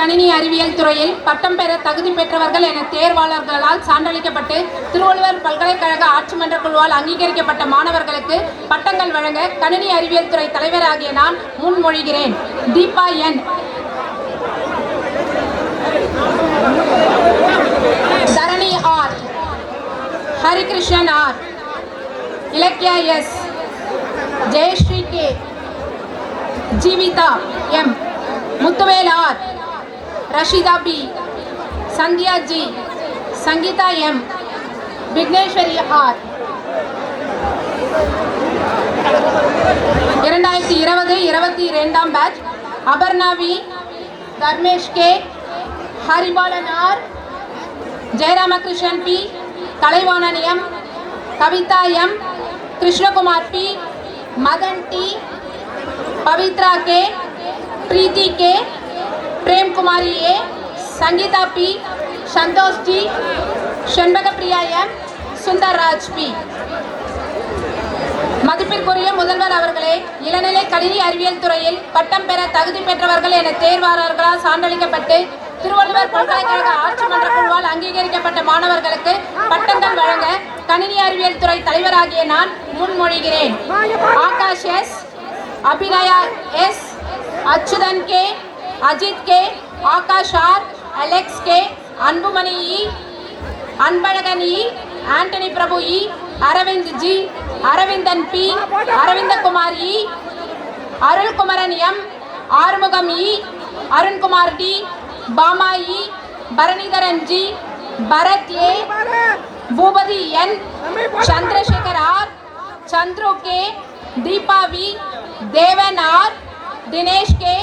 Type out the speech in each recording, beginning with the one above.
கணினி அறிவியல் துறையில் பட்டம் பெற தகுதி பெற்றவர்கள் என தேர்வாளர்களால் சான்றளிக்கப்பட்டு திருவள்ளுவர் பல்கலைக்கழக ஆட்சி மன்ற குழுவால் அங்கீகரிக்கப்பட்ட மாணவர்களுக்கு பட்டங்கள் வழங்க கணினி அறிவியல் துறை தலைவராகிய நான் முன்மொழிகிறேன். Deepa N, Dharani R, Harikrishnan R, Ilakkiya S, Jayashree K, Jeevitha M, Muthuvel R, Rashida P, Sandhya G, Sangeetha M, Vigneshwari R. 2020-22 batch Aparna V, Dharmesh K, Haribalan R, Jayaramakrishnan P, Kalaivanan M, Kavitha M, Krishnakumar P, Madhan T, Pavithra K, Preethi K, Prem Kumari A, Sangeetha P, Santhosh G, Shenbaga Priya M, Sundar Raj P. மதிப்பிற்குரிய முதல்வர் அவர்களே, இளநிலை கணினி அறிவியல் துறையில் பட்டம் பெற தகுதி பெற்றவர்கள் என தேர்வாளர்களால் சான்றளிக்கப்பட்டு திருவள்ளுவர் பல்கலைக்கழக ஆட்சி மன்ற குழுவால் அங்கீகரிக்கப்பட்ட மாணவர்களுக்கு பட்டங்கள் வழங்க கணினி அறிவியல் துறை தலைவராகிய நான் முன்மொழிகிறேன். Akash S, Abhinaya S, Achuthan K, Ajith K, Akash R, Alex K, Anbumani E, Anbazhagan E, Antony Prabhu E, Aravind G, Aravindhan P, Aravindkumar E, Arulkumaran M, Arumugam E, Arunkumar T, Bama E, Bharanidharan G, Bharath A, Boopathi N, Chandrasekar R, Chandru K, Deepa V, Devan R, Dinesh K,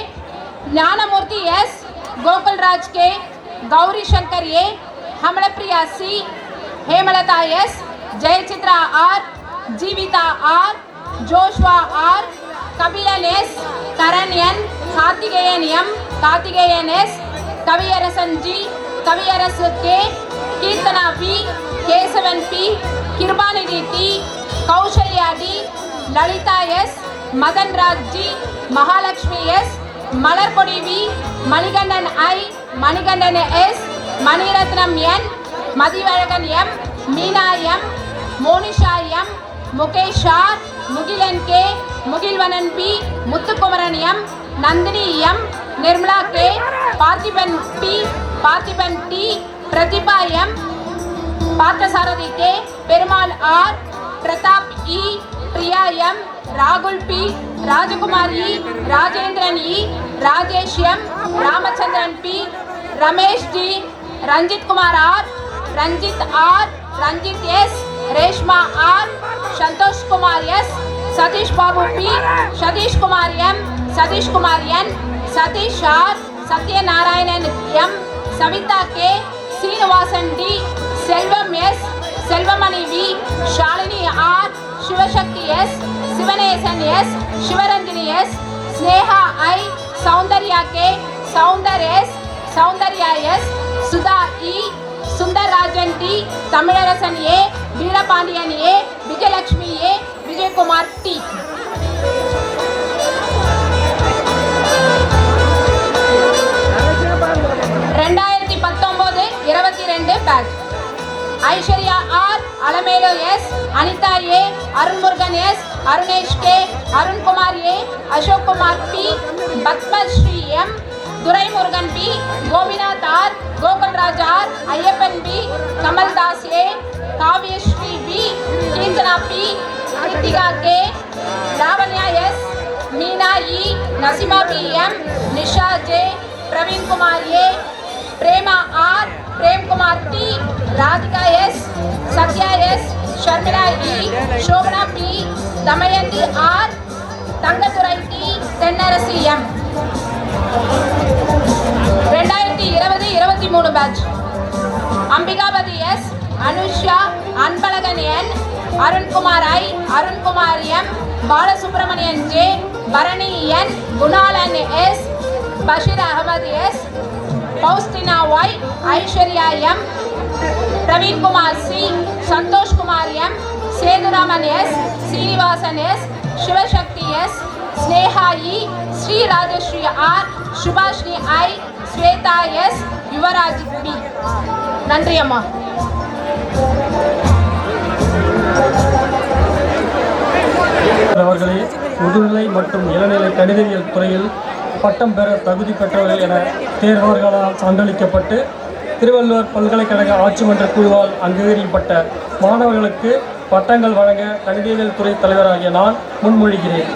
Gnanamoorthy S, Gokulraj K, Gowri Shankar A, Hamalapriya C, Hemalatha S, Jayachitra R, Jeevitha R, Joshua are, Kapilan S, Karan N, Karthikeyan M, Karthikeyan S, Kaviyarasan G, Kaviyaras K, Keerthana P, Kesavan P, Kirubanidhi T, Kausalya D, Lalitha S, Madan Raj G, Mahalakshmi S, Malarkodi V, Manikandan I, Manikandan S, Maniratnam N, Madhivaragan M, Meena M, Monisha M, Mukesh R, Mugilan K, Mugilvanan B, Muthukumaran M, Nandhini M, Nirmala K, Parthiban P, Parthiban T, Prathiba M, Parthasarathy K, Perumal R, Prathap E, Priya M, Rahul P, Rajkumar E, Rajendran E, Rajesh M, Ramachandran P, Ramesh G, Ranjith Kumar R, Ranjith R, Ranjith S, Reshma R, Santhosh Kumar S, Sathish Babu P, Sathish Kumar M, Sathish Kumar N, Sathish R, Sathyanarayanan M, Savitha K, Srinivasan D, Selvam S, Selvamani V, Shalini R, Sivasakthi S, Sivaneshan S, Sivaranjani S, Sneha I, Soundarya K, Soundarya S, Soundarya S, Sudha E, Sundararajan T, Tamilarasan A, Veerapandian A, Vijayalakshmi A, Vijay Kumar T. Batch Aishwarya R, Alamelu S, Anitha A, Arunmurugan S, Arunesh K, Arunkumar A, Ashok Kumar P, Padmashree M, Duraimurugan P, Gopinath R, Gokulraj R, Ayyappan P, Kamaldas A, Kaviyashree P, Keerthana P, Kiruthika K, Lavanya S, Meena E, Nasima P M, Nisha J, Praveen Kumar A, Prema R, Prem Kumar T, Radhika S, Sathya S, Sharmila E, Shobhana P, Damayanthi R, Thangadurai T, Thennarasi M. 2020-23 batch Ambikapati S, Anusha, Anbalagan N, Arun Kumar I, Arun Kumar M, Balasubramanian J, Bharani N, Gunalan S, Basheer Ahmed S, Faustina Y, Aishwarya M, Praveen Kumar C, Santhosh Kumar M, Sethuraman S, Srinivasan S, Sivasakthi S, Sneha E, Sri Rajashree R, Subashini I, Swetha S, Yuvaraj P. நன்றி அம்மா. அவர்களே, முதுநிலை மற்றும் இளநிலை கணிதவியல் துறையில் பட்டம் பெற தகுதி பெற்றவர்கள் என தேர்வாளர்களால் சான்றளிக்கப்பட்டு திருவள்ளுவர் பல்கலைக்கழக ஆட்சி மன்ற குழுவால் அங்கீகரிக்கப்பட்ட மாணவர்களுக்கு பட்டங்கள் வழங்க கணிதவியல் துறை தலைவராகிய நான் முன்மொழிகிறேன்.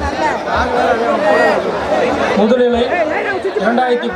முதுநிலை 2000